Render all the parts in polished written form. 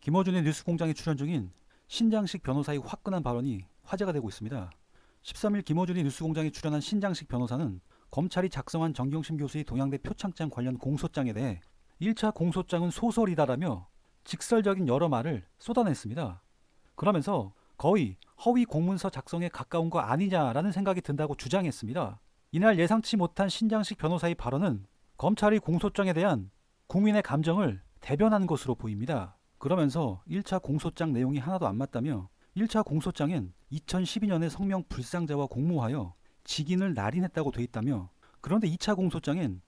김어준의 뉴스공장에 출연 중인 신장식 변호사의 화끈한 발언이 화제가 되고 있습니다. 13일 김어준이 뉴스공장에 출연한 신장식 변호사는 검찰이 작성한 정경심 교수의 동양대 표창장 관련 공소장에 대해 1차 공소장은 소설이다라며 직설적인 여러 말을 쏟아냈습니다. 그러면서 거의 허위 공문서 작성에 가까운 거 아니냐라는 생각이 든다고 주장했습니다. 이날 예상치 못한 신장식 변호사의 발언은 검찰이 공소장에 대한 국민의 감정을 대변한 것으로 보입니다. 그러면서 1차 공소장 내용이 하나도 안 맞다며 1차 공소장엔 2012년에 성명 불상자와 공모하여 직인을 날인했다고 돼 있다며, 그런데 2차 공소장엔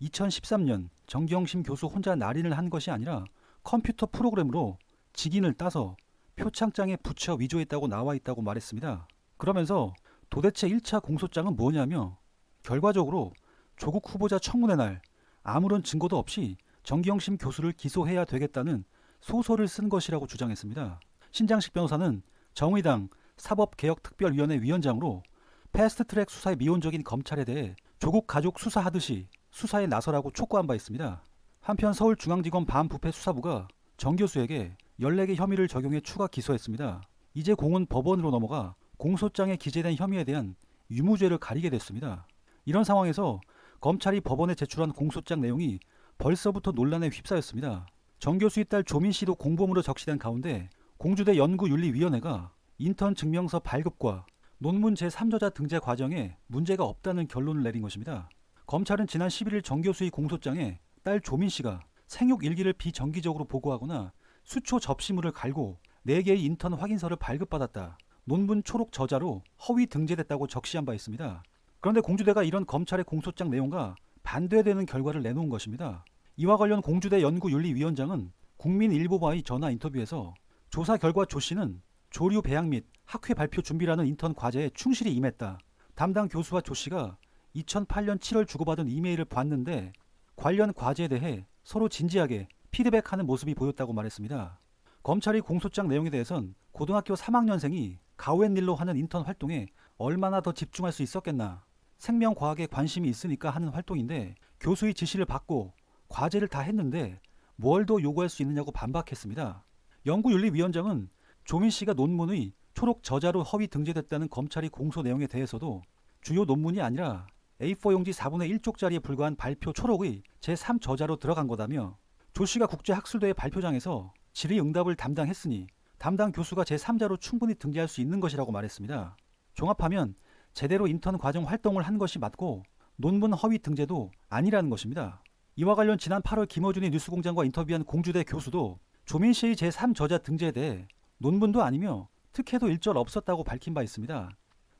2013년 정경심 교수 혼자 날인을 한 것이 아니라 컴퓨터 프로그램으로 직인을 따서 표창장에 붙여 위조했다고 나와 있다고 말했습니다. 그러면서 도대체 1차 공소장은 뭐냐며 결과적으로 조국 후보자 청문회 날 아무런 증거도 없이 정경심 교수를 기소해야 되겠다는 소설을 쓴 것이라고 주장했습니다. 신장식 변호사는 정의당 사법개혁특별위원회 위원장으로 패스트트랙 수사에 미온적인 검찰에 대해 조국 가족 수사하듯이 수사에 나서라고 촉구한 바 있습니다. 한편 서울중앙지검 반부패수사부가 정 교수에게 14개 혐의를 적용해 추가 기소했습니다. 이제 공은 법원으로 넘어가 공소장에 기재된 혐의에 대한 유무죄를 가리게 됐습니다. 이런 상황에서 검찰이 법원에 제출한 공소장 내용이 벌써부터 논란에 휩싸였습니다. 정 교수의 딸 조민 씨도 공범으로 적시된 가운데 공주대 연구윤리위원회가 인턴 증명서 발급과 논문 제3저자 등재 과정에 문제가 없다는 결론을 내린 것입니다. 검찰은 지난 11일 정 교수의 공소장에 딸 조민 씨가 생육 일기를 비정기적으로 보고하거나 수초 접시물을 갈고 4개의 인턴 확인서를 발급받았다, 논문 초록 저자로 허위 등재됐다고 적시한 바 있습니다. 그런데 공주대가 이런 검찰의 공소장 내용과 반대되는 결과를 내놓은 것입니다. 이와 관련 공주대 연구윤리위원장은 국민일보와의 전화 인터뷰에서 조사 결과 조 씨는 조류 배양 및 학회 발표 준비라는 인턴 과제에 충실히 임했다, 담당 교수와 조 씨가 2008년 7월 주고받은 이메일을 봤는데 관련 과제에 대해 서로 진지하게 피드백하는 모습이 보였다고 말했습니다. 검찰이 공소장 내용에 대해선 고등학교 3학년생이 가웬 일로 하는 인턴 활동에 얼마나 더 집중할 수 있었겠나, 생명과학에 관심이 있으니까 하는 활동인데 교수의 지시를 받고 과제를 다 했는데 뭘 더 요구할 수 있느냐고 반박했습니다. 연구윤리위원장은 조민 씨가 논문의 초록 저자로 허위 등재됐다는 검찰의 공소 내용에 대해서도 주요 논문이 아니라 A4 용지 4분의 1쪽짜리에 불과한 발표 초록의 제3저자로 들어간 거다며, 조 씨가 국제학술대회 발표장에서 질의응답을 담당했으니 담당 교수가 제3자로 충분히 등재할 수 있는 것이라고 말했습니다. 종합하면 제대로 인턴 과정 활동을 한 것이 맞고 논문 허위 등재도 아니라는 것입니다. 이와 관련 지난 8월 김어준이 뉴스공장과 인터뷰한 공주대 교수도 조민 씨의 제3저자 등재에 대해 논문도 아니며 특혜도 일절 없었다고 밝힌 바 있습니다.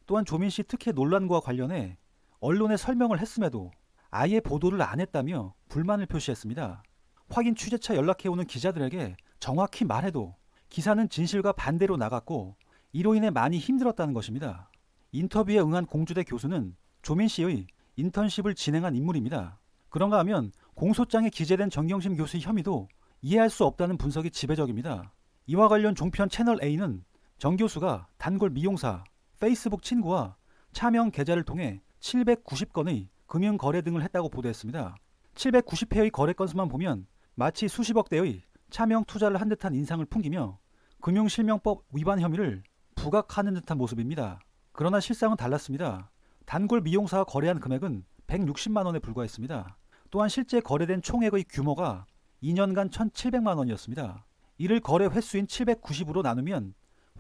또한 조민 씨 특혜 논란과 관련해 언론에 설명을 했음에도 아예 보도를 안 했다며 불만을 표시했습니다. 확인 취재차 연락해오는 기자들에게 정확히 말해도 기사는 진실과 반대로 나갔고 이로 인해 많이 힘들었다는 것입니다. 인터뷰에 응한 공주대 교수는 조민 씨의 인턴십을 진행한 인물입니다. 그런가 하면 공소장에 기재된 정경심 교수의 혐의도 이해할 수 없다는 분석이 지배적입니다. 이와 관련 종편 채널A는 정 교수가 단골 미용사, 페이스북 친구와 차명 계좌를 통해 790건의 금융거래 등을 했다고 보도했습니다. 790회의 거래 건수만 보면 마치 수십억 대의 차명 투자를 한 듯한 인상을 풍기며 금융실명법 위반 혐의를 부각하는 듯한 모습입니다. 그러나 실상은 달랐습니다. 단골 미용사와 거래한 금액은 160만 원에 불과했습니다. 또한 실제 거래된 총액의 규모가 2년간 1,700만 원이었습니다. 이를 거래 횟수인 790으로 나누면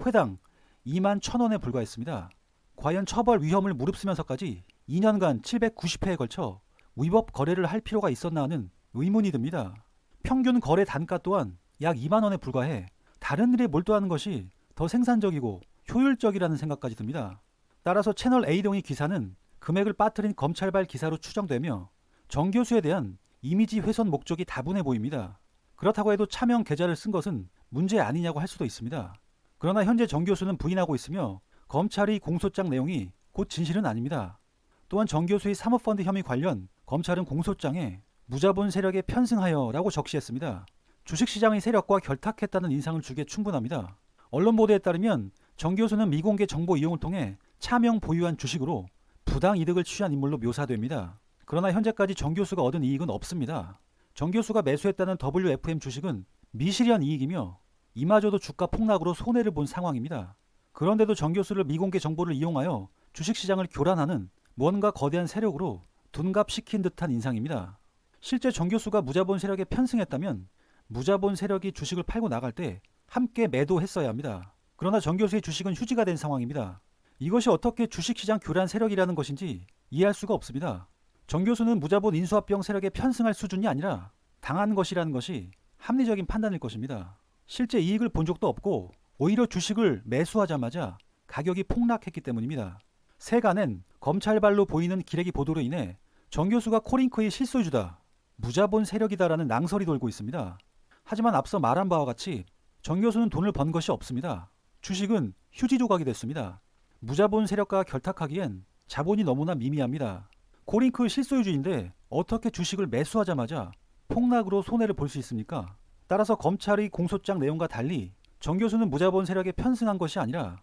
회당 2만 1,000원에 불과했습니다. 과연 처벌 위험을 무릅쓰면서까지 2년간 790회에 걸쳐 위법 거래를 할 필요가 있었나 하는 의문이 듭니다. 평균 거래 단가 또한 약 2만 원에 불과해 다른 일에 몰두하는 것이 더 생산적이고 효율적이라는 생각까지 듭니다. 따라서 채널 A동의 기사는 금액을 빠뜨린 검찰발 기사로 추정되며 정 교수에 대한 이미지 훼손 목적이 다분해 보입니다. 그렇다고 해도 차명 계좌를 쓴 것은 문제 아니냐고 할 수도 있습니다. 그러나 현재 정 교수는 부인하고 있으며 검찰의 공소장 내용이 곧 진실은 아닙니다. 또한 정 교수의 사모펀드 혐의 관련 검찰은 공소장에 무자본 세력에 편승하여 라고 적시했습니다. 주식시장의 세력과 결탁했다는 인상을 주기에 충분합니다. 언론 보도에 따르면 정 교수는 미공개 정보 이용을 통해 차명 보유한 주식으로 부당 이득을 취한 인물로 묘사됩니다. 그러나 현재까지 정 교수가 얻은 이익은 없습니다. 정 교수가 매수했다는 WFM 주식은 미실현 이익이며 이마저도 주가 폭락으로 손해를 본 상황입니다. 그런데도 정 교수를 미공개 정보를 이용하여 주식시장을 교란하는 뭔가 거대한 세력으로 둔갑시킨 듯한 인상입니다. 실제 정 교수가 무자본 세력에 편승했다면 무자본 세력이 주식을 팔고 나갈 때 함께 매도했어야 합니다. 그러나 정 교수의 주식은 휴지가 된 상황입니다. 이것이 어떻게 주식시장 교란 세력이라는 것인지 이해할 수가 없습니다. 정 교수는 무자본 인수합병 세력에 편승할 수준이 아니라 당한 것이라는 것이 합리적인 판단일 것입니다. 실제 이익을 본 적도 없고 오히려 주식을 매수하자마자 가격이 폭락했기 때문입니다. 세간엔 검찰발로 보이는 기레기 보도로 인해 정 교수가 코링크의 실소유주다, 무자본 세력이다라는 낭설이 돌고 있습니다. 하지만 앞서 말한 바와 같이 정 교수는 돈을 번 것이 없습니다. 주식은 휴지 조각이 됐습니다. 무자본 세력과 결탁하기엔 자본이 너무나 미미합니다. 코링크 실소유주인데 어떻게 주식을 매수하자마자 폭락으로 손해를 볼 수 있습니까? 따라서 검찰의 공소장 내용과 달리 정 교수는 무자본 세력에 편승한 것이 아니라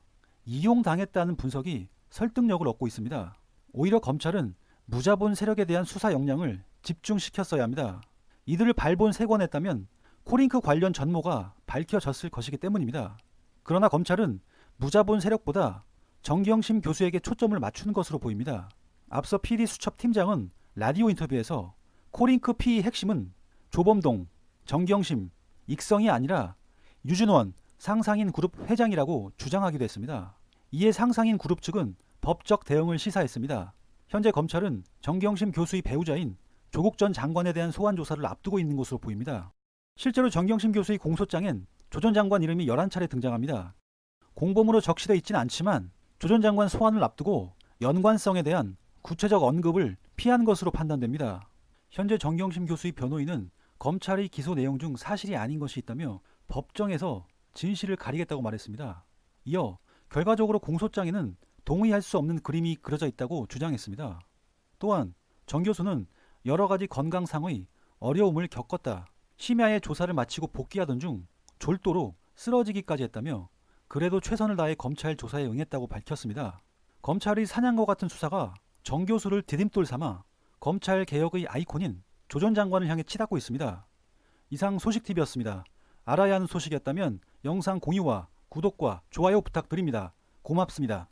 이용당했다는 분석이 설득력을 얻고 있습니다. 오히려 검찰은 무자본 세력에 대한 수사 역량을 집중시켰어야 합니다. 이들을 발본색원했다면 코링크 관련 전모가 밝혀졌을 것이기 때문입니다. 그러나 검찰은 무자본 세력보다 정경심 교수에게 초점을 맞추는 것으로 보입니다. 앞서 PD수첩팀장은 라디오 인터뷰에서 코링크 PE 핵심은 조범동, 정경심, 익성이 아니라 유준원 상상인 그룹 회장이라고 주장하기도 했습니다. 이에 상상인 그룹 측은 법적 대응을 시사했습니다. 현재 검찰은 정경심 교수의 배우자인 조국 전 장관에 대한 소환 조사를 앞두고 있는 것으로 보입니다. 실제로 정경심 교수의 공소장엔 조 전 장관 이름이 11차례 등장합니다. 공범으로 적시되어 있지는 않지만 조 전 장관 소환을 앞두고 연관성에 대한 구체적 언급을 피한 것으로 판단됩니다. 현재 정경심 교수의 변호인은 검찰의 기소 내용 중 사실이 아닌 것이 있다며 법정에서 진실을 가리겠다고 말했습니다. 이어 결과적으로 공소장에는 동의할 수 없는 그림이 그려져 있다고 주장했습니다. 또한 정 교수는 여러 가지 건강상의 어려움을 겪었다, 심야에 조사를 마치고 복귀하던 중 졸도로 쓰러지기까지 했다며 그래도 최선을 다해 검찰 조사에 응했다고 밝혔습니다. 검찰의 사냥과 같은 수사가 정 교수를 디딤돌 삼아 검찰 개혁의 아이콘인 조 전 장관을 향해 치닫고 있습니다. 이상 소식TV였습니다. 알아야 하는 소식이었다면 영상 공유와 구독과 좋아요 부탁드립니다. 고맙습니다.